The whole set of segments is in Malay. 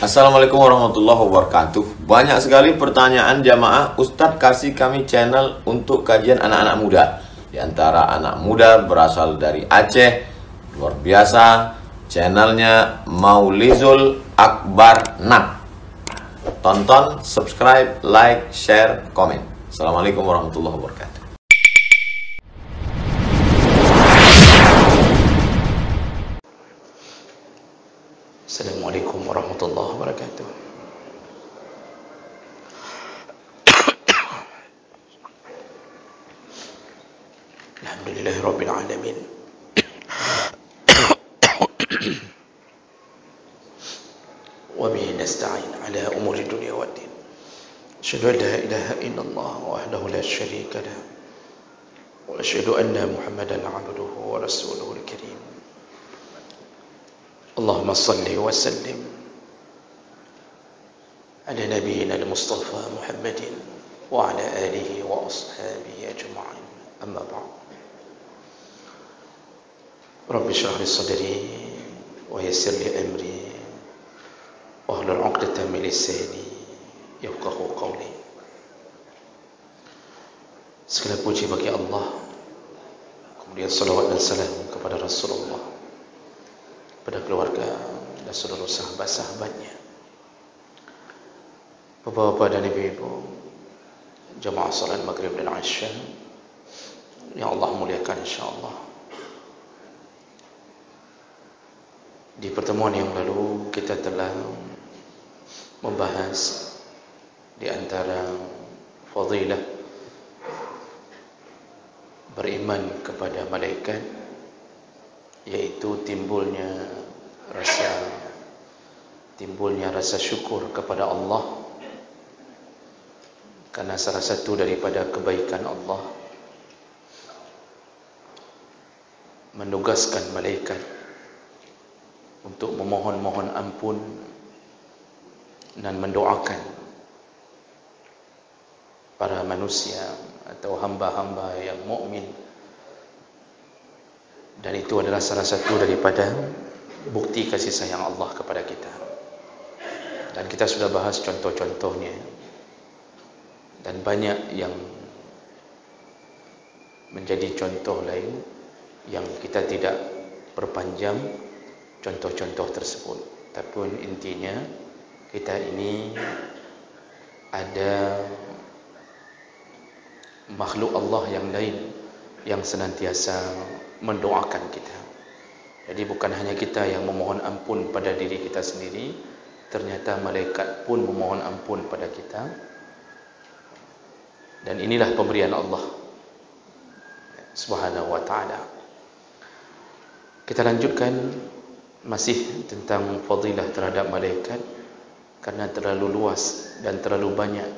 Assalamualaikum warahmatullahi wabarakatuh. Banyak sekali pertanyaan jamaah, Ustadz kasih kami channel untuk kajian anak-anak muda. Di antara anak muda berasal dari Aceh, luar biasa, channelnya Maulizul Akbar Nak. Tonton, subscribe, like, share, komen. Assalamualaikum warahmatullahi wabarakatuh. Assalamualaikum warahmatullahi wabarakatuh. Alhamdulillahirabbil alamin. Wa bihi nasta'in ala umuri dunya waddin. Asyhadu an la ilaha illallah wahdahu la syarika lah. Wa asyhadu anna Muhammadan 'abduhu wa rasuluhul karim. Allahumma salli wa sallim ala nabiyyina al-Mustafa Muhammadin wa ala alihi wa ashabihi ajma'in. Amma ba'd. Rabbi shrah li sadri wa yassir li amri wa hlul 'uqdatam min lisani yafqahu qawli. Segala puji bagi Allah, kemudian salawat dan salam kepada Rasulullah, pada keluarga dan seluruh sahabat-sahabatnya, bapak-bapak dan ibu-ibu, jamaah salat maghrib dan isya yang Allah muliakan insyaAllah. Di pertemuan yang lalu kita telah membahas di antara fadilah beriman kepada malaikat, yaitu timbulnya rasa syukur kepada Allah, karena salah satu daripada kebaikan Allah menugaskan malaikat untuk memohon-mohon ampun dan mendoakan para manusia atau hamba-hamba yang mukmin. Dan itu adalah salah satu daripada bukti kasih sayang Allah kepada kita. Dan kita sudah bahas contoh-contohnya. Dan banyak yang menjadi contoh lain yang kita tidak perpanjang contoh-contoh tersebut. Tapi intinya kita ini ada makhluk Allah yang lain yang senantiasa mendoakan kita. Jadi bukan hanya kita yang memohon ampun pada diri kita sendiri, ternyata malaikat pun memohon ampun pada kita. Dan inilah pemberian Allah Subhanahu wa ta'ala. Kita lanjutkan masih tentang fadilah terhadap malaikat, karena terlalu luas dan terlalu banyak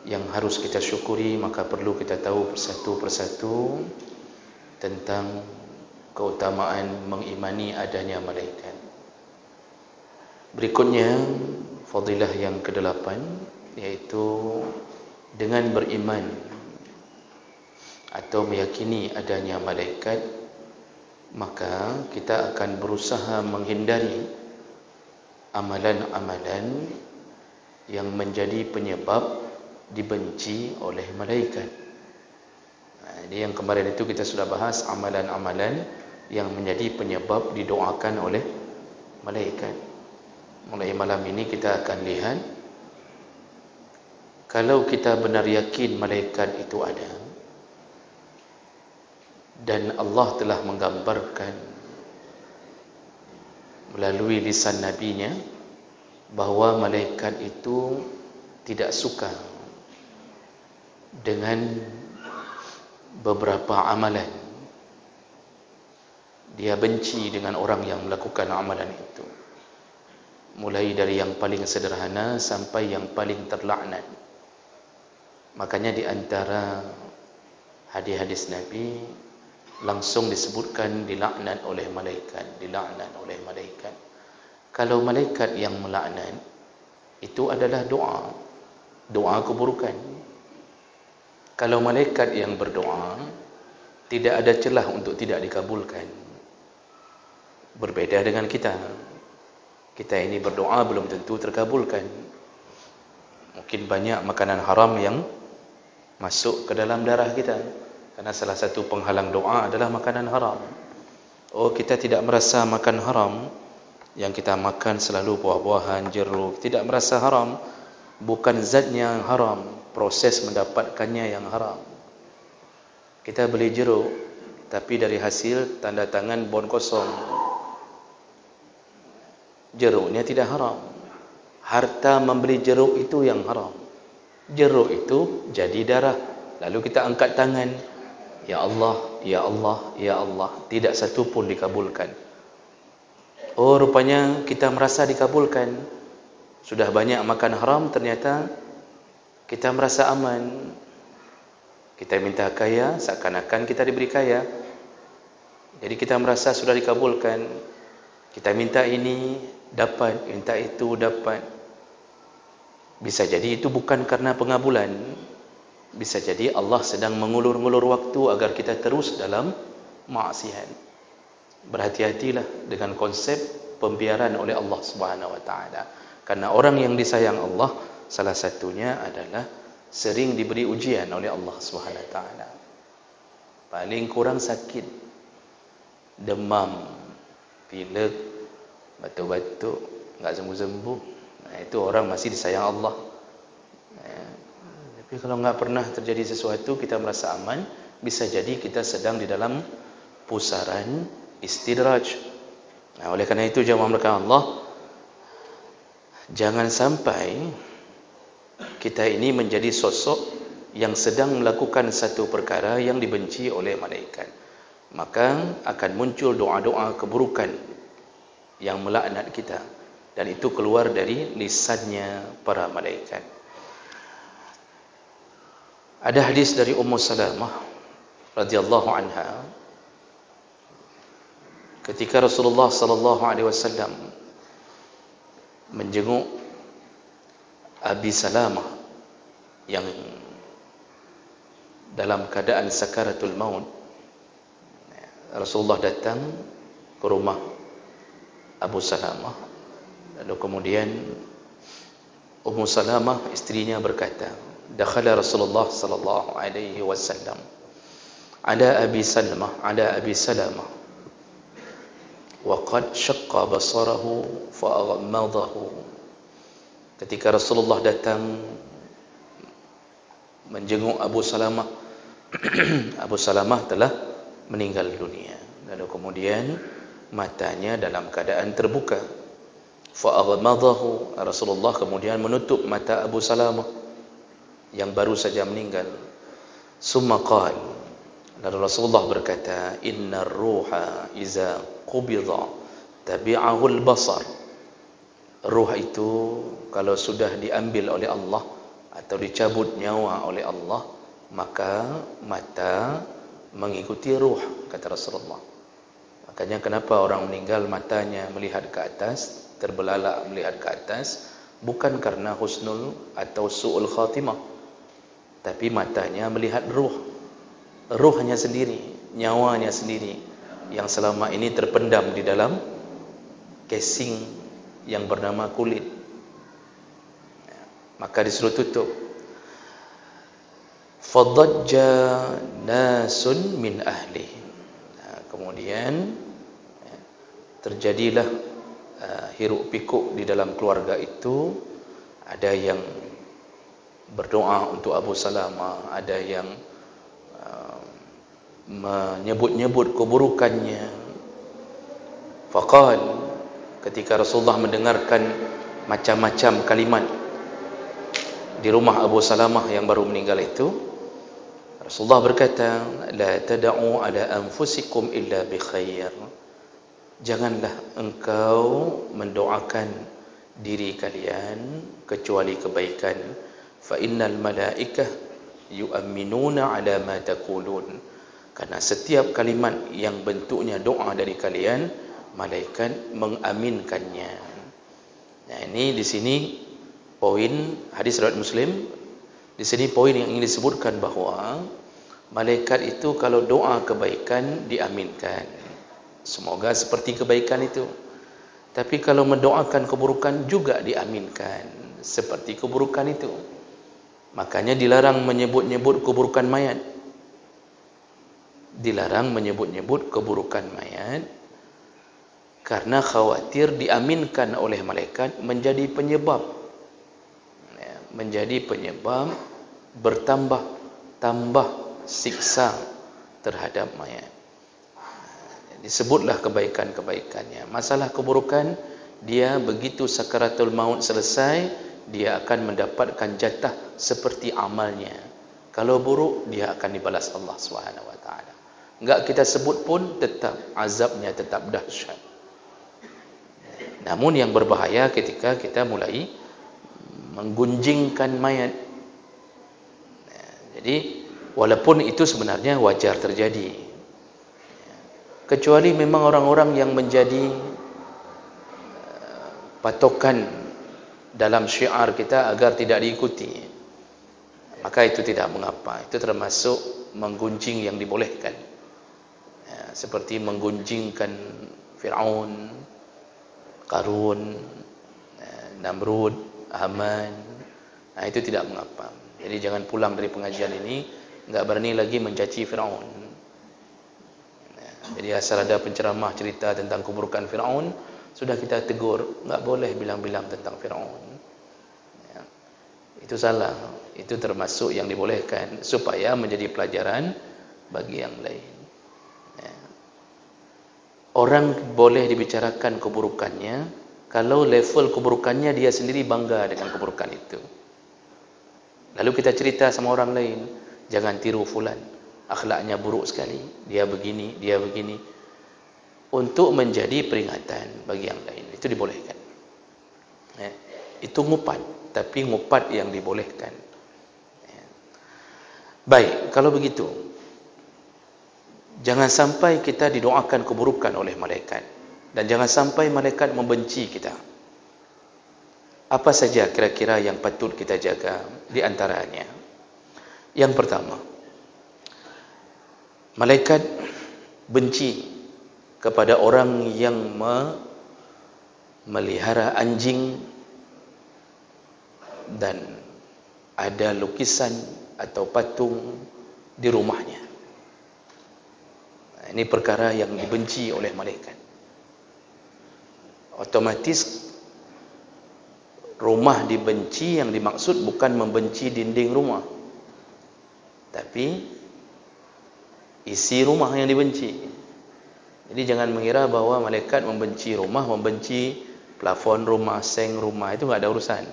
yang harus kita syukuri, maka perlu kita tahu persatu-persatu tentang keutamaan mengimani adanya malaikat. Berikutnya fadilah yang ke-8, yaitu dengan beriman atau meyakini adanya malaikat, maka kita akan berusaha menghindari amalan-amalan yang menjadi penyebab dibenci oleh malaikat. Jadi yang kemarin itu kita sudah bahas amalan-amalan yang menjadi penyebab didoakan oleh malaikat. Mulai malam ini kita akan lihat, kalau kita benar yakin malaikat itu ada, dan Allah telah menggambarkan melalui lisan nabinya bahwa malaikat itu tidak suka dengan beberapa amalan. Dia benci dengan orang yang melakukan amalan itu, mulai dari yang paling sederhana sampai yang paling terlaknat. Makanya di antara hadis-hadis Nabi langsung disebutkan dilaknat oleh malaikat, dilaknat oleh malaikat. Kalau malaikat yang melaknat, itu adalah doa keburukan. Kalau malaikat yang berdoa, tidak ada celah untuk tidak dikabulkan. Berbeda dengan kita. kita ini berdoa belum tentu terkabulkan. Mungkin banyak makanan haram yang masuk ke dalam darah kita, karena salah satu penghalang doa adalah makanan haram. Oh, kita tidak merasa makan haram, yang kita makan selalu buah-buahan, jeruk, tidak merasa haram. Bukan zatnya yang haram, proses mendapatkannya yang haram. Kita beli jeruk, tapi dari hasil tanda tangan bon kosong. Jeruknya tidak haram. Harta membeli jeruk itu yang haram. Jeruk itu jadi darah. Lalu kita angkat tangan, ya Allah, ya Allah, ya Allah. Tidak satu pun dikabulkan. Oh, rupanya kita merasa dikabulkan. Sudah banyak makan haram, ternyata kita merasa aman. Kita minta kaya, seakan-akan kita diberi kaya. Jadi kita merasa sudah dikabulkan. Kita minta ini, dapat. Minta itu, dapat. Bisa jadi itu bukan karena pengabulan. Bisa jadi Allah sedang mengulur-ngulur waktu agar kita terus dalam maksiat. Berhati-hatilah dengan konsep pembiaran oleh Allah Subhanahu wa taala. Karena orang yang disayang Allah, salah satunya adalah sering diberi ujian oleh Allah Subhanahu wa taala. Paling kurang sakit, demam, pilek, batuk-batuk, enggak sembuh-sembuh. Nah, itu orang masih disayang Allah. Tapi kalau enggak pernah terjadi sesuatu, kita merasa aman, bisa jadi kita sedang di dalam pusaran istidraj. Nah, oleh karena itu jemaah melakukan Allah, jangan sampai kita ini menjadi sosok yang sedang melakukan satu perkara yang dibenci oleh malaikat. Maka akan muncul doa-doa keburukan yang melaknat kita, dan itu keluar dari lisannya para malaikat. Ada hadis dari Ummu Salamah radhiyallahu anha, ketika Rasulullah sallallahu alaihi wasallam menjenguk Abi Salamah yang dalam keadaan sakaratul maut, Rasulullah datang ke rumah Abu Salamah. Lalu kemudian Ummu Salamah istrinya berkata, dakhala Rasulullah sallallahu alaihi wasallam ala Abi Salamah wa qad syaqqa basarahu fa aghamadahu. Ketika Rasulullah datang menjenguk Abu Salamah, Abu Salamah telah meninggal dunia. Lalu kemudian matanya dalam keadaan terbuka. Fa aghamadahu, Rasulullah kemudian menutup mata Abu Salamah yang baru saja meninggal. Summa qala, lalu Rasulullah berkata, innar ruha iza qubidha tabi'ahu al-basar. Ruh itu kalau sudah diambil oleh Allah atau dicabut nyawa oleh Allah, maka mata mengikuti ruh, kata Rasulullah. Makanya kenapa orang meninggal matanya melihat ke atas, terbelalak melihat ke atas, bukan karena husnul atau su'ul khatimah, tapi matanya melihat ruh. Ruhnya sendiri, nyawanya sendiri, yang selama ini terpendam di dalam casing yang bernama kulit. Maka disuruh tutup. Fadajja nasun min ahli. Kemudian terjadilah hiruk pikuk di dalam keluarga itu. Ada yang berdoa untuk Abu Salamah, ada yang menyebut-nyebut keburukannya. Faqal, ketika Rasulullah mendengarkan macam-macam kalimat di rumah Abu Salamah yang baru meninggal itu, Rasulullah berkata, la tad'u ala anfusikum illa bi khair. Janganlah engkau mendoakan diri kalian kecuali kebaikan. Fa innal malaikah yu'minuna ala ma taqulun. Karena setiap kalimat yang bentuknya doa dari kalian, malaikat mengaminkannya. Nah, ini di sini poin hadis riwayat Muslim. Di sini poin yang ingin disebutkan bahawa malaikat itu kalau doa kebaikan diaminkan. Semoga seperti kebaikan itu. Tapi kalau mendoakan keburukan juga diaminkan seperti keburukan itu. Makanya dilarang menyebut-nyebut keburukan mayat. Dilarang menyebut-nyebut keburukan mayat karena khawatir diaminkan oleh malaikat menjadi penyebab bertambah siksa terhadap mayat. Disebutlah kebaikan-kebaikannya. Masalah keburukan, dia begitu sakaratul maut selesai, dia akan mendapatkan jatah seperti amalnya. Kalau buruk, dia akan dibalas Allah SWT. Enggak kita sebut pun, tetap azabnya tetap dahsyat. Namun yang berbahaya ketika kita mulai menggunjingkan mayat. Jadi walaupun itu sebenarnya wajar terjadi, kecuali memang orang-orang yang menjadi patokan dalam syiar kita agar tidak diikuti, maka itu tidak mengapa. Itu termasuk menggunjing yang dibolehkan, seperti menggunjingkan Fir'aun, Qarun, Namrud, Haman. Itu tidak mengapa. Jadi jangan pulang dari pengajian ini enggak berani lagi mencaci Fir'aun. Jadi asal ada penceramah cerita tentang keburukan Fir'aun, sudah kita tegur, enggak boleh bilang-bilang tentang Fir'aun. Itu salah. Itu termasuk yang dibolehkan supaya menjadi pelajaran bagi yang lain. Orang boleh dibicarakan keburukannya kalau level keburukannya dia sendiri bangga dengan keburukan itu. Lalu kita cerita sama orang lain, jangan tiru fulan, akhlaknya buruk sekali, dia begini, dia begini, untuk menjadi peringatan bagi yang lain. Itu dibolehkan. Itu ngupat, tapi ngupat yang dibolehkan. Baik, kalau begitu, jangan sampai kita didoakan keburukan oleh malaikat, dan jangan sampai malaikat membenci kita. Apa saja kira-kira yang patut kita jaga? Di antaranya, yang pertama, malaikat benci kepada orang yang memelihara anjing dan ada lukisan atau patung di rumahnya. Ini perkara yang dibenci oleh malaikat. Otomatis rumah dibenci, yang dimaksud bukan membenci dinding rumah, tapi isi rumah yang dibenci. Jadi jangan mengira bahwa malaikat membenci rumah, membenci plafon rumah, seng rumah, itu enggak ada urusan.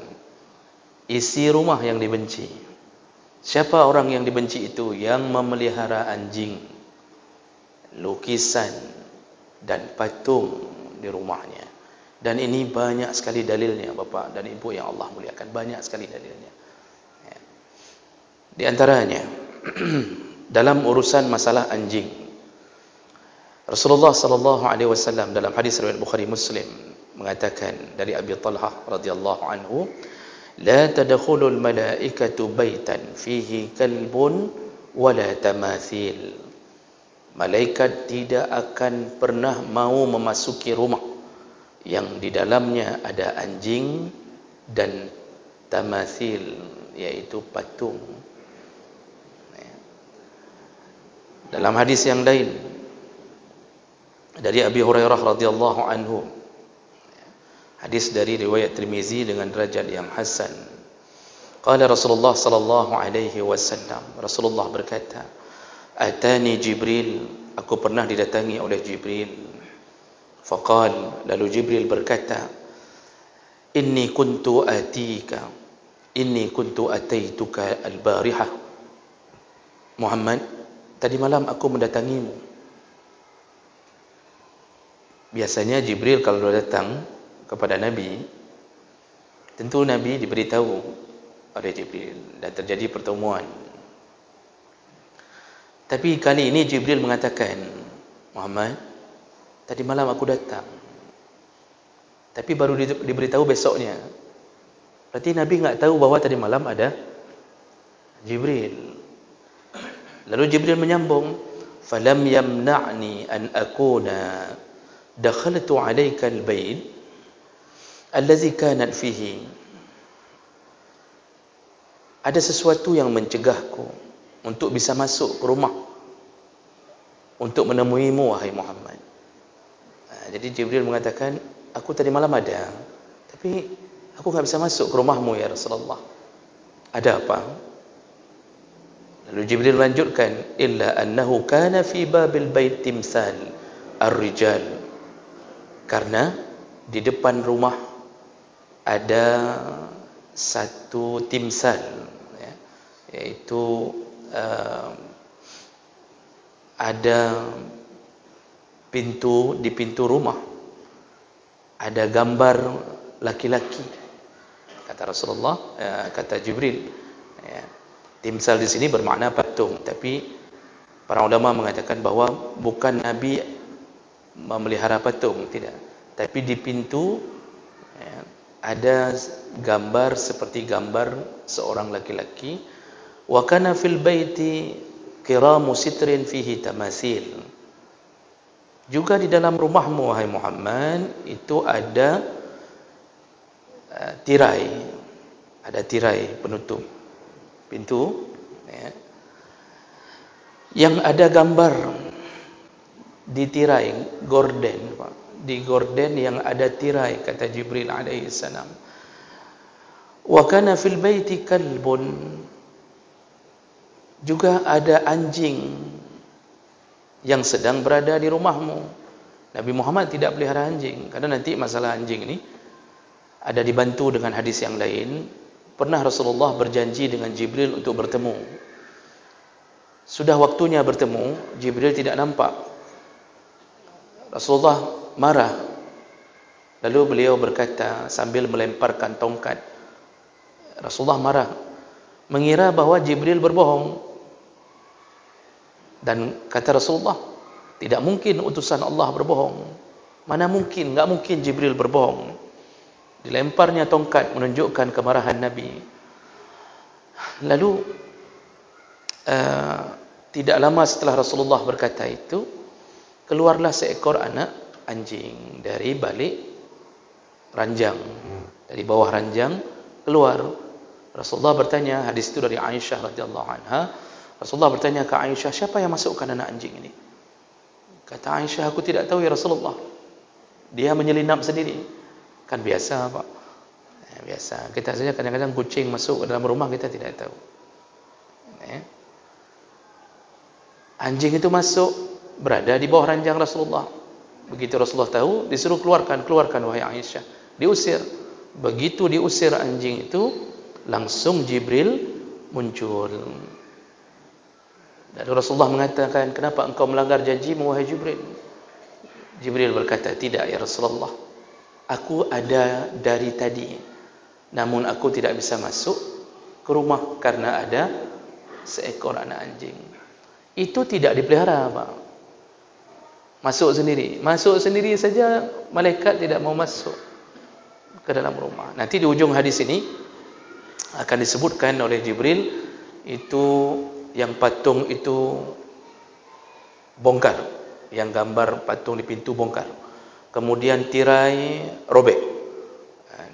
Isi rumah yang dibenci. Siapa orang yang dibenci itu? Yang memelihara anjing, lukisan dan patung di rumahnya. Dan ini banyak sekali dalilnya, Bapak dan Ibu yang Allah muliakan, banyak sekali dalilnya. Di antaranya dalam urusan masalah anjing, Rasulullah sallallahu alaihi wasallam dalam hadis riwayat Bukhari Muslim mengatakan dari Abi Talhah radhiyallahu anhu, la tadkhulul malaikatu baitan fihi kalbun wala tamathil. Malaikat tidak akan pernah mau memasuki rumah yang di dalamnya ada anjing dan tamathil, yaitu patung. Dalam hadis yang lain dari Abi Hurairah radhiyallahu anhu, hadis dari riwayat Tirmizi dengan derajat yang hasan, qala Rasulullah sallallahu alaihi wasallam, Rasulullah berkata, atani Jibril, aku pernah didatangi oleh Jibril. Faqal, lalu Jibril berkata, inni kuntu ataituka al-barihah. Muhammad, tadi malam aku mendatangimu. Biasanya Jibril kalau datang kepada Nabi, tentu Nabi diberitahu oleh Jibril dan terjadi pertemuan. Tapi kali ini Jibril mengatakan, Muhammad, tadi malam aku datang, tapi baru diberitahu besoknya. Berarti Nabi enggak tahu bahwa tadi malam ada Jibril. Lalu Jibril menyambung, falam yamna'ni an akuna dakhaltu 'alaika al-bait allazi kanat fihi, ada sesuatu yang mencegahku untuk bisa masuk ke rumah untuk menemuimu wahai Muhammad. Jadi Jibril mengatakan, aku tadi malam ada, tapi aku enggak bisa masuk ke rumahmu ya Rasulullah. Ada apa? Lalu Jibril lanjutkan, illa annahu kana fi babil bait timsal ar-rijal, karena di depan rumah ada satu timsal, ya, yaitu ada pintu, di pintu rumah ada gambar laki-laki, kata Rasulullah, kata Jibril, ya. Timsal di sini bermakna patung, tapi para ulama mengatakan bahwa bukan Nabi memelihara patung, tidak, tapi di pintu, ya, ada gambar seperti gambar seorang laki-laki. Wa kana fil baiti qiramu sitrin fihi tamasil, juga di dalam rumahmu wahai Muhammad itu ada tirai, ada tirai penutup pintu, ya, yang ada gambar di tirai, gorden, Pak. Di gorden yang ada tirai, kata Jibril alaihi salam. Wa kana fil baiti kalbun, juga ada anjing yang sedang berada di rumahmu. Nabi Muhammad tidak pelihara anjing, karena nanti masalah anjing ini ada dibantu dengan hadis yang lain. Pernah Rasulullah berjanji dengan Jibril untuk bertemu. Sudah waktunya bertemu, Jibril tidak nampak. Rasulullah marah. Lalu beliau berkata sambil melemparkan tongkat. Rasulullah marah, mengira bahwa Jibril berbohong. Dan kata Rasulullah, tidak mungkin utusan Allah berbohong. Mana mungkin, enggak mungkin Jibril berbohong. Dilemparnya tongkat menunjukkan kemarahan Nabi. Lalu tidak lama setelah Rasulullah berkata itu, keluarlah seekor anak anjing dari balik ranjang, dari bawah ranjang keluar. Rasulullah bertanya, hadis itu dari Aisyah radhiyallahu anha. Rasulullah bertanya ke Aisyah, siapa yang masukkan anak anjing ini? Kata Aisyah, aku tidak tahu ya Rasulullah. Dia menyelinap sendiri. Kan biasa, Pak. Ya, biasa. Kita saja kadang-kadang kucing masuk ke dalam rumah kita tidak tahu. Ya. Anjing itu masuk, berada di bawah ranjang Rasulullah. Begitu Rasulullah tahu, disuruh keluarkan wahai Aisyah. Diusir. Begitu diusir anjing itu, langsung Jibril muncul. Lalu Rasulullah mengatakan, kenapa engkau melanggar janjimu wahai Jibril? Jibril berkata, tidak ya Rasulullah. Aku ada dari tadi, namun aku tidak bisa masuk ke rumah karena ada seekor anak anjing. Itu tidak dipelihara, Pak. Masuk sendiri saja malaikat tidak mau masuk ke dalam rumah. Nanti di ujung hadis ini akan disebutkan oleh Jibril, itu yang patung itu bongkar, yang gambar patung di pintu bongkar. Kemudian tirai robek,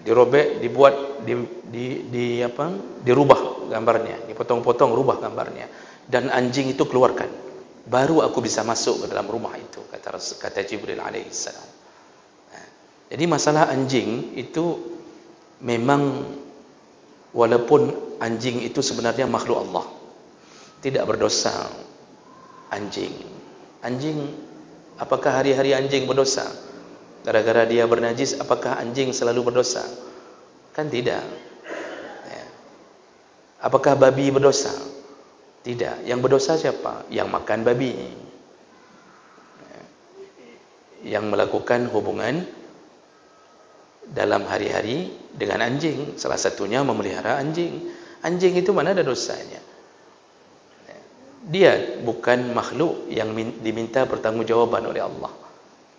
dirobek, dibuat, dirubah gambarnya, dipotong-potong, rubah gambarnya, dan anjing itu keluarkan. Baru aku bisa masuk ke dalam rumah itu, kata Jibril alaihissalam. Jadi masalah anjing itu memang, walaupun anjing itu sebenarnya makhluk Allah, tidak berdosa anjing. Anjing, apakah hari-hari anjing berdosa? Gara-gara dia bernajis, apakah anjing selalu berdosa? Kan tidak. Ya. Apakah babi berdosa? Tidak. Yang berdosa siapa? Yang makan babi. Ya. Yang melakukan hubungan dalam hari-hari dengan anjing. Salah satunya memelihara anjing. Anjing itu mana ada dosanya? Ya. Dia bukan makhluk yang diminta pertanggungjawaban oleh Allah.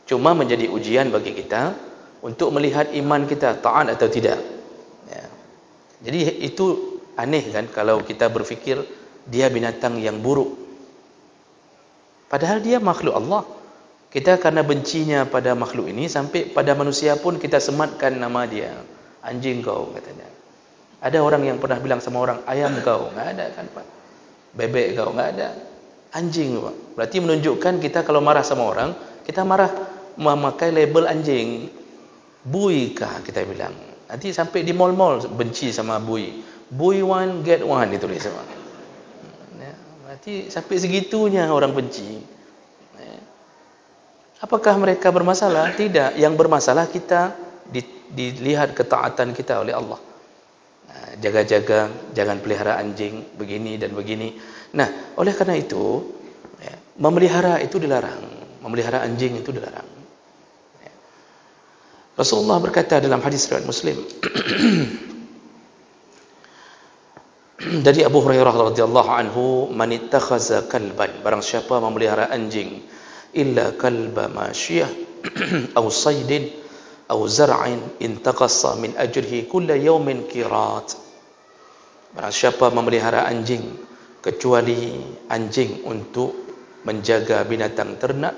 Cuma menjadi ujian bagi kita untuk melihat iman kita taat atau tidak. Ya. Jadi itu aneh kan kalau kita berfikir dia binatang yang buruk. Padahal dia makhluk Allah. Kita karena bencinya pada makhluk ini, sampai pada manusia pun kita sematkan nama dia. Anjing kau, katanya. Ada orang yang pernah bilang sama orang, ayam kau. Nggak ada kan Pak. Bebek kau, nggak ada. Anjing Pak. Berarti menunjukkan kita kalau marah sama orang, kita marah memakai label anjing. Bui kah kita bilang. Nanti sampai di mall-mall benci sama bui. Bui one get one ditulis sama. Ya, berarti sampai segitunya orang benci. Ya. Apakah mereka bermasalah? Tidak. Yang bermasalah kita dilihat ketaatan kita oleh Allah. Jaga-jaga, jangan pelihara anjing begini dan begini. Nah, oleh karena itu, ya, memelihara itu dilarang. Memelihara anjing itu dilarang. Ya. Rasulullah berkata dalam hadis riwayat Muslim dari Abu Hurairah radhiyallahu anhu, "Man ittakhaza kalban," barang siapa memelihara anjing, "illa kalba masyiyah aw saydin aw zar'in intaqassa min ajrihi kulla yawmin qirat." Barang siapa memelihara anjing kecuali anjing untuk menjaga binatang ternak,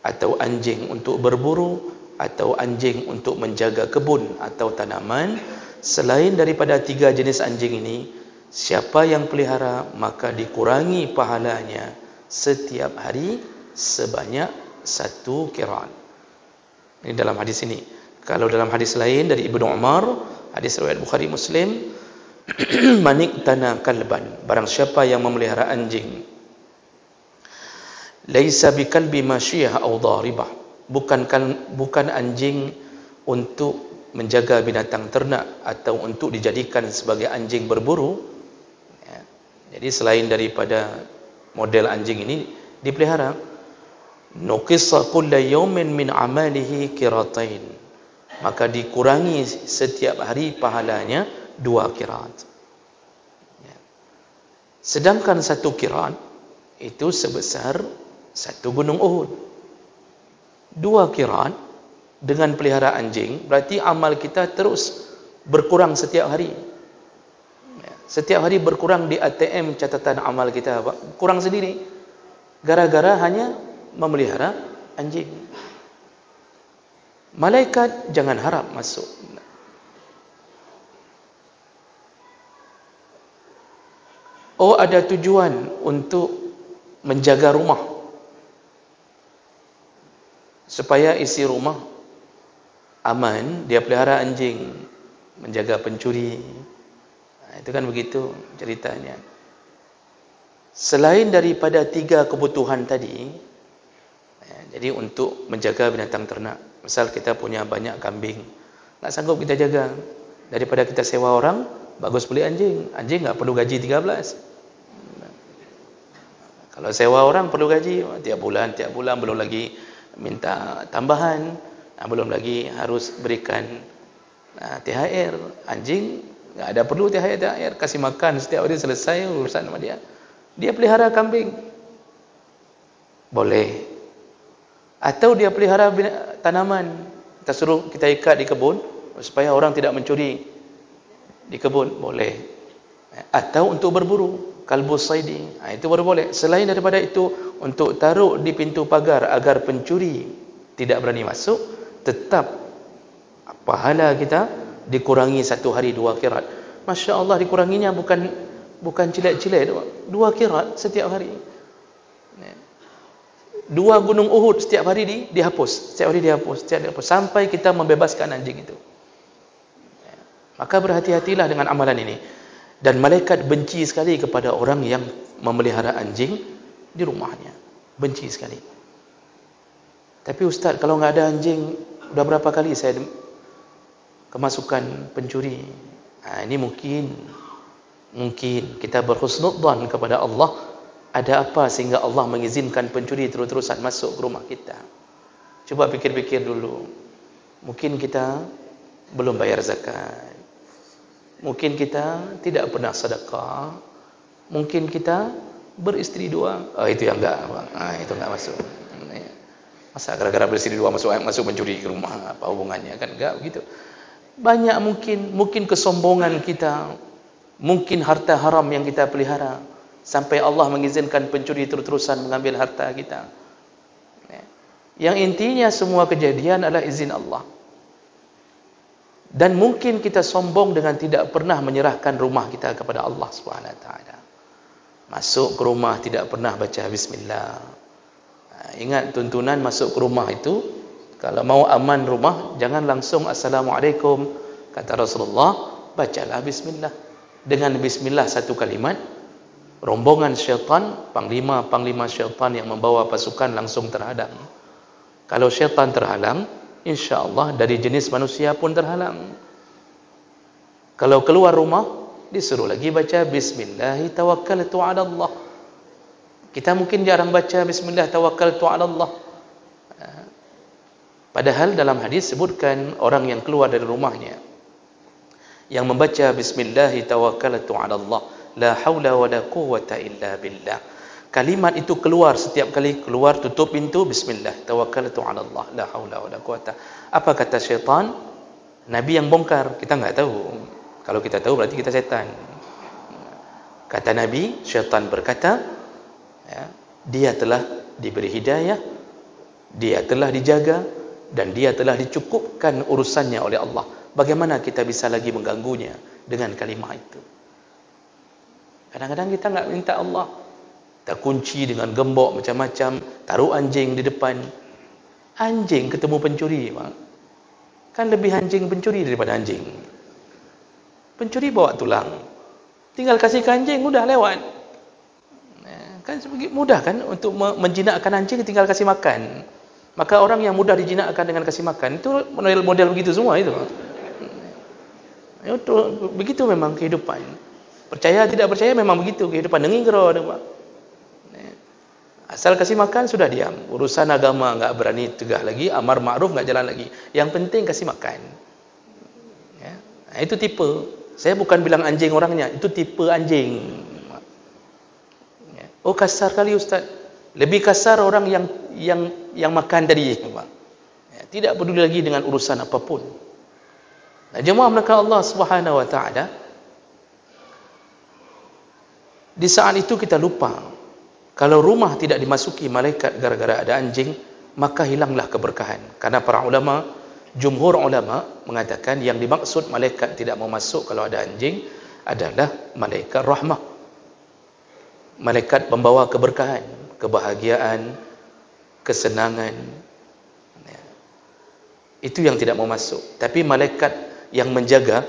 atau anjing untuk berburu, atau anjing untuk menjaga kebun atau tanaman, selain daripada 3 jenis anjing ini, siapa yang pelihara maka dikurangi pahalanya setiap hari sebanyak 1 qirat. Ini dalam hadis ini. Kalau dalam hadis lain dari Ibnu Umar, hadis riwayat Bukhari Muslim, "Manik tanah kalban," barang siapa yang memelihara anjing, "laisa bikalbi masyiyah aw dharibah," bukan anjing untuk menjaga binatang ternak atau untuk dijadikan sebagai anjing berburu. Ya. Jadi selain daripada model anjing ini dipelihara, "nuqissa kulla yawmin min amalihi qiratain," maka dikurangi setiap hari pahalanya 2 qirat. Ya. Sedangkan 1 qirat itu sebesar 1 gunung Uhud. 2 qirat dengan pelihara anjing, berarti amal kita terus berkurang setiap hari. Ya. Setiap hari berkurang di ATM catatan amal kita, kurang sendiri. Gara-gara hanya memelihara anjing. Malaikat jangan harap masuk. Oh, ada tujuan untuk menjaga rumah, supaya isi rumah aman, dia pelihara anjing, menjaga pencuri. Nah, itu kan begitu ceritanya. Selain daripada 3 kebutuhan tadi, ya, jadi untuk menjaga binatang ternak, misal kita punya banyak kambing, tak sanggup kita jaga, daripada kita sewa orang, bagus beli anjing. Anjing nggak perlu gaji 13. Kalau sewa orang perlu gaji tiap bulan, belum lagi minta tambahan, belum lagi harus berikan THR. Anjing nggak ada perlu THR, kasih makan setiap hari, selesai urusan sama dia. Dia pelihara kambing, boleh. Atau dia pelihara tanaman, kita suruh kita ikat di kebun supaya orang tidak mencuri di kebun, boleh. Atau untuk berburu, kalbus saidi, itu baru boleh. Selain daripada itu, untuk taruh di pintu pagar agar pencuri tidak berani masuk, tetap pahala kita dikurangi 1 hari 2 qirat. Masya Allah, dikuranginya bukan cilet-cilet, 2 qirat setiap hari. 2 gunung Uhud setiap hari dihapus, setiap hari dihapus, sampai kita membebaskan anjing itu. Maka berhati-hatilah dengan amalan ini. Dan malaikat benci sekali kepada orang yang memelihara anjing di rumahnya. Benci sekali. Tapi Ustaz, kalau nggak ada anjing, udah berapa kali saya kemasukan pencuri. Ini mungkin kita berhusnudzan kepada Allah. Ada apa sehingga Allah mengizinkan pencuri terus-terusan masuk ke rumah kita? Coba pikir-pikir dulu. Mungkin kita belum bayar zakat. Mungkin kita tidak pernah sedekah. Mungkin kita beristri 2. Itu yang enggak, itu enggak masuk. Masa gara-gara beristri 2 masuk mencuri ke rumah, apa hubungannya? Kan enggak begitu. Banyak mungkin kesombongan kita, mungkin harta haram yang kita pelihara, sampai Allah mengizinkan pencuri terus-terusan mengambil harta kita. Yang intinya semua kejadian adalah izin Allah. Dan mungkin kita sombong dengan tidak pernah menyerahkan rumah kita kepada Allah Subhanahu wa taala. Masuk ke rumah tidak pernah baca bismillah. Ingat tuntunan masuk ke rumah itu, kalau mau aman rumah jangan langsung assalamualaikum, kata Rasulullah, bacalah bismillah. Dengan bismillah satu kalimat, rombongan syaitan, panglima syaitan yang membawa pasukan langsung terhadang. Kalau syaitan terhalang, insya-Allah dari jenis manusia pun terhalang. Kalau keluar rumah, disuruh lagi baca bismillah tawakkaltu 'ala Allah. Kita mungkin jarang baca bismillah tawakkaltu 'ala Allah. Padahal dalam hadis sebutkan orang yang keluar dari rumahnya yang membaca bismillah tawakkaltu 'ala Allah, la haula wala quwwata illa billah. Kalimat itu keluar setiap kali keluar, tutup pintu, bismillah tawakkaltu 'ala Allah, la haula wala quwwata. Apa kata syaitan? Nabi yang bongkar, kita enggak tahu. Kalau kita tahu berarti kita setan. Kata Nabi, syaitan berkata, ya, dia telah diberi hidayah, dia telah dijaga, dan dia telah dicukupkan urusannya oleh Allah. Bagaimana kita bisa lagi mengganggunya dengan kalimah itu? Kadang-kadang kita enggak minta Allah, kita kunci dengan gembok macam-macam, taruh anjing di depan. Anjing ketemu pencuri, Pak. Kan lebih anjing pencuri daripada anjing. Pencuri bawa tulang, tinggal kasih ke anjing, mudah lewat. Kan mudah kan untuk menjinakkan anjing, tinggal kasih makan. Maka orang yang mudah dijinakkan dengan kasih makan itu model begitu semua itu. Itu begitu memang kehidupan. Percaya tidak percaya memang begitu kehidupan. Dengingro, Pak. Asal kasih makan sudah diam. Urusan agama enggak berani tegak lagi, amar ma'ruf enggak jalan lagi. Yang penting kasih makan. Ya. Nah, itu tipe. Saya bukan bilang anjing orangnya, itu tipe anjing. Ya. Oh, kasar kali Ustaz. Lebih kasar orang yang makan tadi, Pak. Ya, tidak peduli lagi dengan urusan apapun. Nah, jemaah melakukan Allah Subhanahu wa taala. Di saat itu kita lupa, kalau rumah tidak dimasuki malaikat gara-gara ada anjing, maka hilanglah keberkahan. Karena para ulama, jumhur ulama mengatakan yang dimaksud malaikat tidak mau masuk kalau ada anjing adalah malaikat rahmah. Malaikat pembawa keberkahan, kebahagiaan, kesenangan. Itu yang tidak mau masuk. Tapi malaikat yang menjaga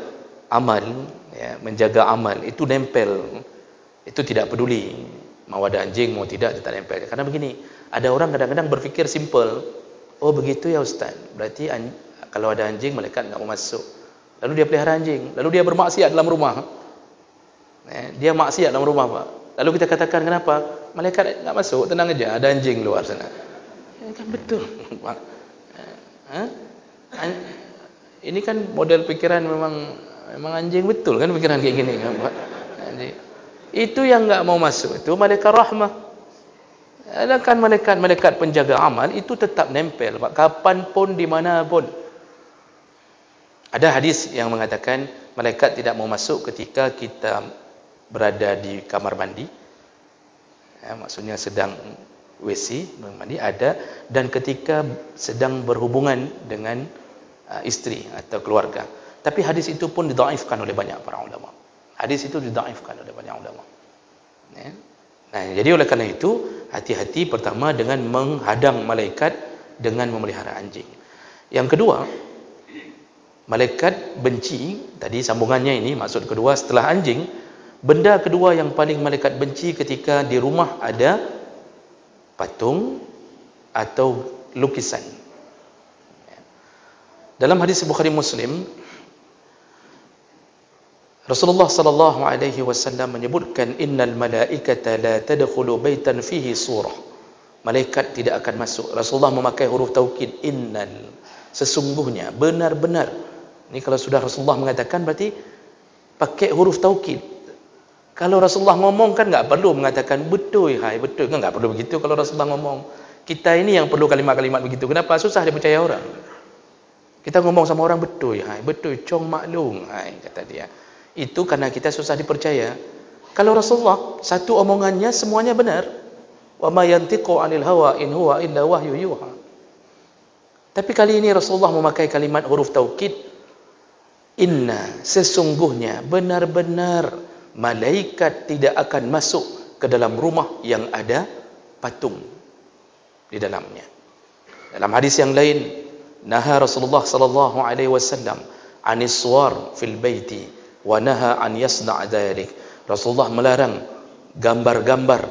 amal, ya, menjaga amal itu nempel. Itu tidak peduli mau ada anjing mau tidak nempel. Karena begini, ada orang kadang-kadang berpikir simple. Oh begitu ya Ustaz, berarti kalau ada anjing malaikat enggak mau masuk. Lalu dia pelihara anjing, lalu dia bermaksiat dalam rumah. Dia maksiat dalam rumah, Pak. Lalu kita katakan kenapa? Malaikat enggak masuk, tenang aja, ada anjing luar sana. Ya, kan betul, Pak. Ini kan model pikiran memang anjing betul kan pikiran kayak gini kan, Pak. Itu yang enggak mau masuk itu malaikat rahmah. Adakah malaikat penjaga amal itu tetap nempel, Pak, kapanpun dimanapun. Ada hadis yang mengatakan malaikat tidak mau masuk ketika kita berada di kamar mandi, ya, maksudnya sedang WC mandi ada, dan ketika sedang berhubungan dengan istri atau keluarga. Tapi hadis itu pun didhaifkan oleh banyak para ulama. Hadis itu didhaifkan oleh banyak ulama. Ya. Nah, jadi oleh karena itu hati-hati pertama dengan menghadang malaikat dengan memelihara anjing. Yang kedua, malaikat benci, tadi sambungannya ini maksud kedua setelah anjing, benda kedua yang paling malaikat benci ketika di rumah ada patung atau lukisan. Dalam hadis Bukhari Muslim, Rasulullah sallallahu alaihi wasallam menyebutkan innal malaikata la tadkhulu baitan fihi surah. Malaikat tidak akan masuk. Rasulullah memakai huruf taukid, innal. Sesungguhnya, benar-benar. Ini kalau sudah Rasulullah mengatakan berarti pakai huruf taukid. Kalau Rasulullah ngomong kan enggak perlu mengatakan betul, hai betul, kan enggak perlu begitu kalau Rasulullah ngomong. Kita ini yang perlu kalimat-kalimat begitu. Kenapa? Susah dipercaya orang. Kita ngomong sama orang betul, hai betul, cong maklum, hai kata dia. Itu karena kita susah dipercaya. Kalau Rasulullah satu omongannya semuanya benar. Wa ma yantiqu 'anil hawa in huwa illa wahyu yuha. Tapi kali ini Rasulullah memakai kalimat huruf taukid. Inna, sesungguhnya benar-benar malaikat tidak akan masuk ke dalam rumah yang ada patung di dalamnya. Dalam hadis yang lain, naha Rasulullah sallallahu alaihi wasallam anis suwar fil baiti wa naha an yasna' dzalik. Rasulullah melarang gambar-gambar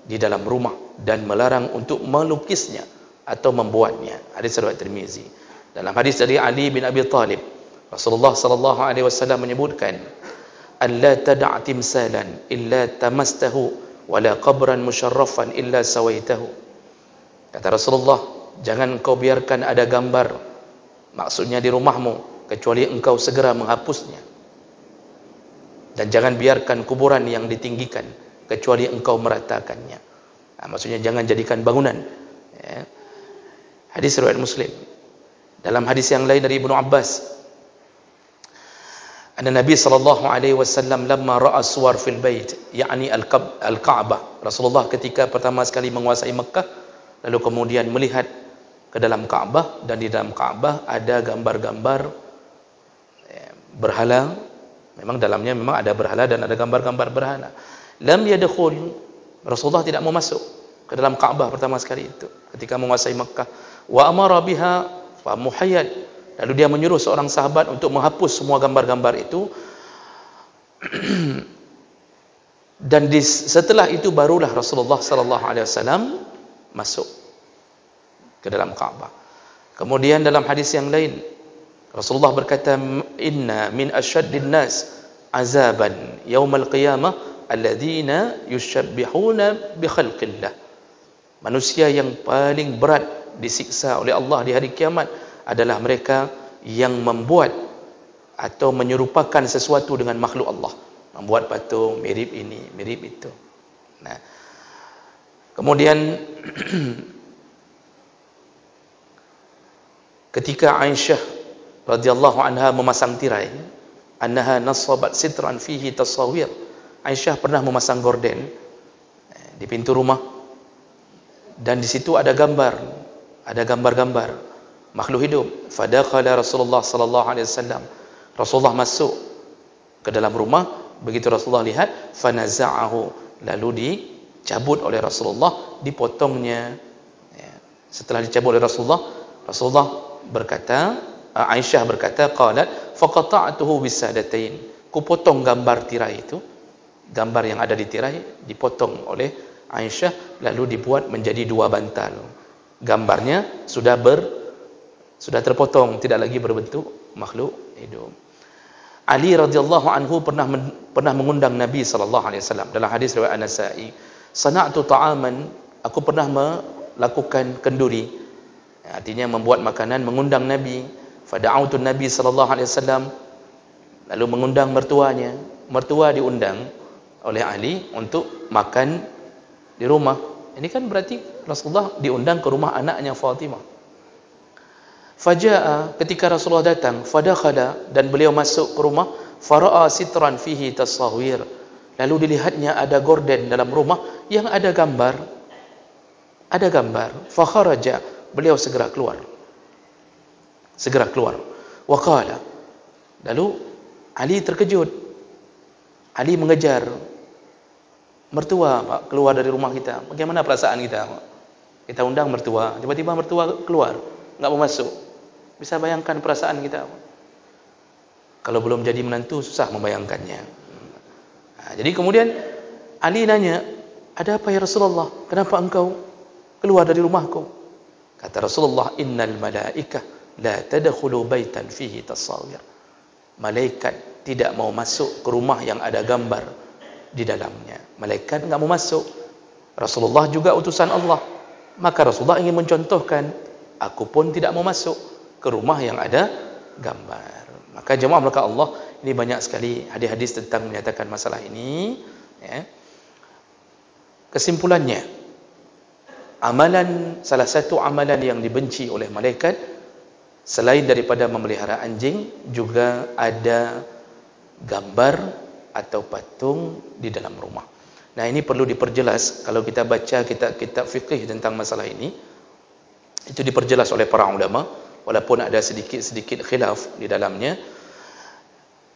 di dalam rumah dan melarang untuk melukisnya atau membuatnya. Hadis riwayat Tirmizi. Dalam hadis dari Ali bin Abi Thalib, Rasulullah sallallahu alaihi wasallam menyebutkan, "Alla tad'a timsalan illa tamastahu wa la qabran musharrafan illa sawaitahu." Kata Rasulullah, jangan kau biarkan ada gambar, maksudnya di rumahmu, kecuali engkau segera menghapusnya. Dan jangan biarkan kuburan yang ditinggikan, kecuali engkau meratakannya. Maksudnya jangan jadikan bangunan. Ya. Hadis riwayat Muslim. Dalam hadis yang lain dari Ibnu Abbas, anna Nabi sallallahu alaihi wasallam lamma ra'a suwar fil bait, yakni al-Ka'bah. Rasulullah ketika pertama sekali menguasai Mekah, lalu kemudian melihat ke dalam Ka'bah, dan di dalam Ka'bah ada gambar-gambar berhala. Memang dalamnya memang ada berhala dan ada gambar-gambar berhala. Lam yadkhul, Rasulullah tidak mau masuk ke dalam Ka'bah pertama sekali itu ketika menguasai Mekah. Wa amara biha fa muhayyad, lalu dia menyuruh seorang sahabat untuk menghapus semua gambar-gambar itu. Dan setelah itu barulah Rasulullah sallallahu alaihi wasallam masuk ke dalam Ka'bah. Kemudian dalam hadis yang lain Rasulullah berkata, inna min asyaddin nas azaban yaumal qiyamah alladzina yushabbihuna bi khalqillah. Manusia yang paling berat disiksa oleh Allah di hari kiamat adalah mereka yang membuat atau menyerupakan sesuatu dengan makhluk Allah, membuat patung mirip ini, mirip itu. Nah, kemudian ketika Aisyah radhiyallahu anha memasang tirai, annaha nasabat sitran fihi tasawir. Aisyah pernah memasang gorden di pintu rumah, dan di situ ada gambar, ada gambar-gambar makhluk hidup. Fadakhala Rasulullah sallallahu alaihi wasallam. Rasulullah masuk ke dalam rumah. Begitu Rasulullah lihat, fanaza'ahu, lalu dicabut oleh Rasulullah, dipotongnya. Setelah dicabut oleh Rasulullah, Rasulullah berkata, Aisyah berkata, qalat faqata'tuhu bisadatain. Ku potong gambar tirai itu, gambar yang ada di tirai dipotong oleh Aisyah, lalu dibuat menjadi dua bantal. Gambarnya sudah terpotong, tidak lagi berbentuk makhluk hidup. Ali radhiyallahu anhu pernah mengundang Nabi sallallahu alaihi wasallam. Dalam hadis riwayat An-Nasa'i, sana'tu ta'aman, aku pernah melakukan kenduri, artinya membuat makanan, mengundang Nabi. Fada'autu Nabi sallallahu alaihi wasallam, lalu mengundang mertuanya. Mertua diundang oleh Ali untuk makan di rumah. Ini kan berarti Rasulullah diundang ke rumah anaknya Fatimah. Faja'a, ketika Rasulullah datang, fadakhala, dan beliau masuk ke rumah, fara'a sitran fihi tasawir, lalu dilihatnya ada gorden dalam rumah yang ada gambar. Ada gambar. Fakharaja, beliau segera keluar. Waqala, lalu Ali terkejut. Ali mengejar mertua, Pak, keluar dari rumah kita. Bagaimana perasaan kita, Pak? Kita undang mertua, tiba-tiba mertua keluar, enggak mau masuk. Bisa bayangkan perasaan kita, Pak? Kalau belum jadi menantu susah membayangkannya. Nah, jadi kemudian Ali nanya, ada apa ya Rasulullah? Kenapa engkau keluar dari rumahku? Kata Rasulullah, innal malaikah la tadkhulu baitan fihi tasawir. Malaikat tidak mau masuk ke rumah yang ada gambar di dalamnya. Malaikat enggak mau masuk. Rasulullah juga utusan Allah. Maka Rasulullah ingin mencontohkan, aku pun tidak mau masuk ke rumah yang ada gambar. Maka jemaah berkah Allah, ini banyak sekali hadis-hadis tentang menyatakan masalah ini, ya. Kesimpulannya, salah satu amalan yang dibenci oleh malaikat selain daripada memelihara anjing, juga ada gambar atau patung di dalam rumah. Nah, ini perlu diperjelas. Kalau kita baca kitab-kitab fikih tentang masalah ini, itu diperjelas oleh para ulama walaupun ada sedikit-sedikit khilaf di dalamnya.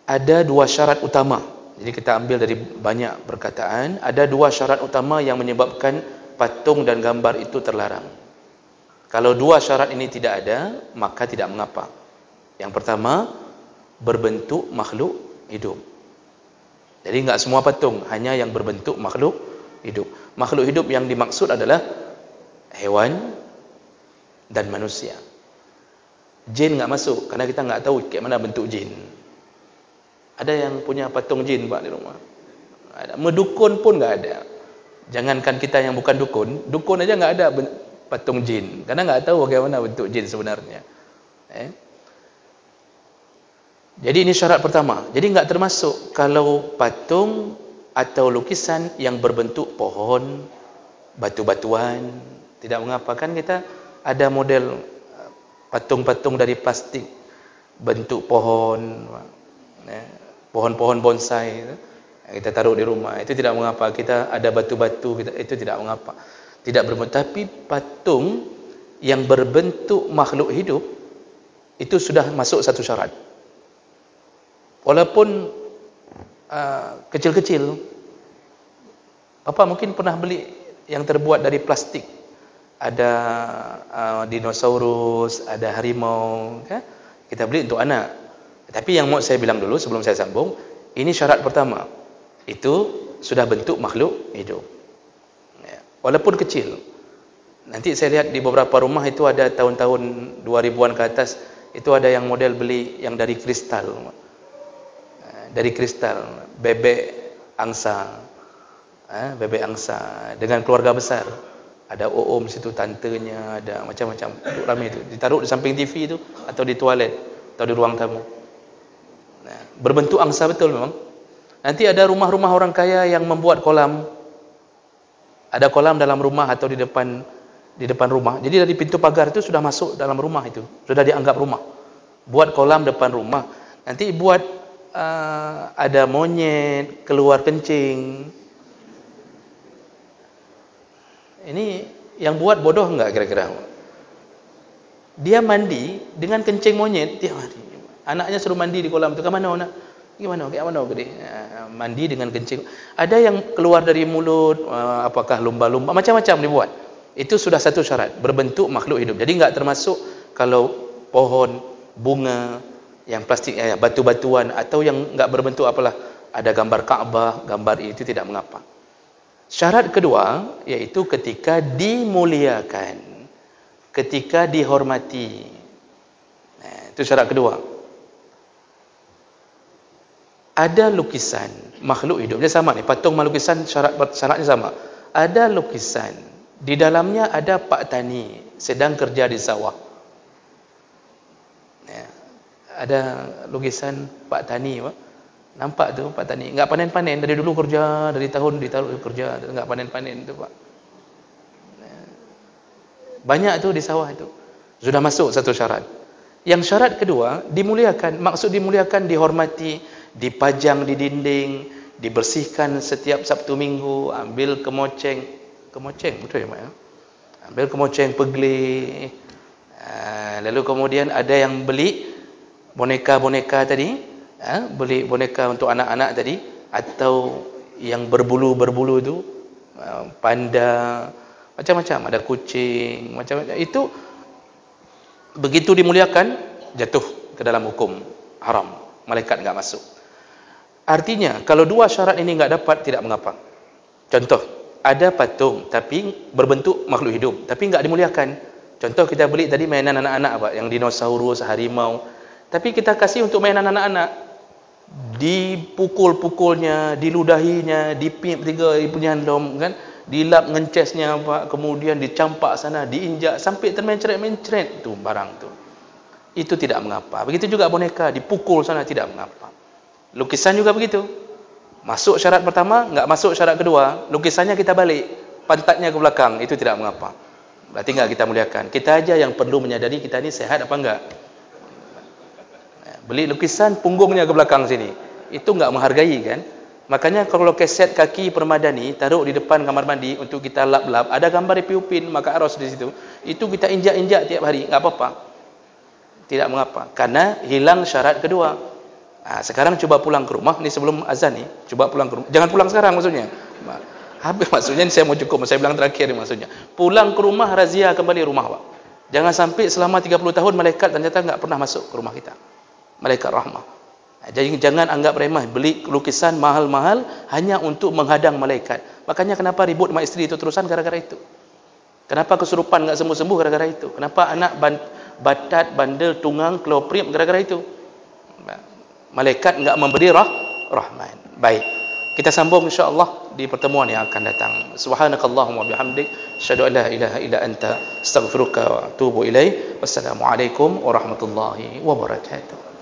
Ada 2 syarat utama. Jadi kita ambil dari banyak perkataan, ada 2 syarat utama yang menyebabkan patung dan gambar itu terlarang. Kalau 2 syarat ini tidak ada, maka tidak mengapa. Yang pertama, berbentuk makhluk hidup. Jadi enggak semua patung, hanya yang berbentuk makhluk hidup. Makhluk hidup yang dimaksud adalah hewan dan manusia. Jin enggak masuk, karena kita enggak tahu kayak mana bentuk jin. Ada yang punya patung jin Pak di rumah? Ada. Medukun pun enggak ada. Jangankan kita yang bukan dukun, dukun aja enggak ada patung jin, karena enggak tahu bagaimana bentuk jin sebenarnya. Jadi ini syarat pertama. Jadi enggak termasuk kalau patung atau lukisan yang berbentuk pohon, batu-batuan, tidak mengapa. Kan kita ada model patung-patung dari plastik bentuk pohon, pohon-pohon bonsai, kita taruh di rumah. Itu tidak mengapa. Kita ada batu-batu, itu tidak mengapa. Tidak berbentuk. Tapi patung yang berbentuk makhluk hidup itu sudah masuk satu syarat. Walaupun kecil-kecil. Bapak mungkin pernah beli yang terbuat dari plastik. Ada dinosaurus, ada harimau, kan? Kita beli untuk anak. Tapi yang mau saya bilang dulu sebelum saya sambung, ini syarat pertama. Itu sudah bentuk makhluk hidup. Walaupun kecil. Nanti saya lihat di beberapa rumah itu ada tahun-tahun 2000-an ke atas, itu ada yang model beli yang dari kristal. Dari kristal, bebek angsa, bebek angsa dengan keluarga besar. Ada om situ, tantenya, ada macam-macam. Ramai itu. Ditaruh di samping TV itu atau di toilet atau di ruang tamu. Berbentuk angsa betul memang. Nanti ada rumah-rumah orang kaya yang membuat kolam. Ada kolam dalam rumah atau di depan rumah. Jadi dari pintu pagar itu sudah masuk dalam rumah itu. Sudah dianggap rumah. Buat kolam depan rumah. Nanti buat ada monyet keluar kencing. Ini yang buat bodoh enggak kira-kira? Dia mandi dengan kencing monyet tiap hari. Anaknya suruh mandi di kolam itu. Ke mana nak? Gimana? Kayak mana gede? Mandi dengan kencing. Ada yang keluar dari mulut, apakah lumba-lumba, macam-macam dibuat. Itu sudah satu syarat, berbentuk makhluk hidup. Jadi enggak termasuk kalau pohon, bunga, yang plastik, batu-batuan atau yang enggak berbentuk apalah, ada gambar Ka'bah, gambar itu tidak mengapa. Syarat kedua yaitu ketika dimuliakan, ketika dihormati. Itu syarat kedua. Ada lukisan makhluk hidup, dia sama nih, patung lukisan syaratnya sama. Ada lukisan, di dalamnya ada Pak Tani sedang kerja di sawah. Ada lukisan Pak Tani, Pak. Nampak tu Pak Tani, enggak panen-panen dari dulu kerja, dari tahun kerja, enggak panen-panen tu Pak. Banyak tu di sawah itu. Sudah masuk satu syarat. Yang syarat kedua, dimuliakan. Maksud dimuliakan, dihormati, dipajang di dinding, dibersihkan setiap Sabtu Minggu, ambil kemoceng betul ya Pak ya? Ambil kemoceng pegli. Lalu kemudian ada yang beli boneka-boneka tadi, beli boneka untuk anak-anak tadi, atau yang berbulu-berbulu itu, panda, macam-macam, ada kucing, macam-macam. Itu begitu dimuliakan, jatuh ke dalam hukum haram, malaikat enggak masuk. Artinya, kalau 2 syarat ini enggak dapat, tidak mengapa. Contoh, ada patung tapi berbentuk makhluk hidup, tapi enggak dimuliakan. Contoh kita beli tadi mainan anak-anak Pak, yang dinosaurus, harimau. Tapi kita kasih untuk mainan anak-anak, dipukul-pukulnya, diludahinya, dipip 3 punya handom, kan? Dilap ngencesnya Pak, kemudian dicampak sana, diinjak sampai termencret-mencret tu barang tu. Itu tidak mengapa. Begitu juga boneka, dipukul sana, tidak mengapa. Lukisan juga begitu. Masuk syarat pertama, enggak masuk syarat kedua, lukisannya kita balik, pantatnya ke belakang, itu tidak mengapa. Berarti enggak kita muliakan. Kita aja yang perlu menyadari kita ni sehat apa enggak. Beli lukisan punggungnya ke belakang sini, itu enggak menghargai kan. Makanya kalau keset kaki permadani taruh di depan kamar mandi untuk kita lap-lap, ada gambar Ipi Upin, maka aros di situ, itu kita injak-injak tiap hari, enggak apa-apa. Tidak mengapa, karena hilang syarat kedua. Sekarang cuba pulang ke rumah, ni sebelum azan ni, cuba pulang ke rumah. Jangan pulang sekarang maksudnya. Habis maksudnya, saya mau cukup, saya bilang terakhir ni maksudnya. Pulang ke rumah, razia kembali rumah, Pak. Jangan sampai selama 30 tahun malaikat ternyata enggak pernah masuk ke rumah kita. Malaikat rahmah. Jadi jangan anggap remeh beli lukisan mahal-mahal hanya untuk menghadang malaikat. Makanya kenapa ribut sama isteri itu terusan gara-gara itu. Kenapa kesurupan enggak sembuh-sembuh gara-gara itu. Kenapa anak batat, bandel, tunggang, keloprip gara-gara itu. Malaikat enggak memberi rahman. Baik. Kita sambung insya-Allah di pertemuan yang akan datang. Subhanakallahumma bihamdik, asyhadu an la ilaha illa anta, astaghfiruka wa atubu ilaik. Wassalamualaikum warahmatullahi wabarakatuh.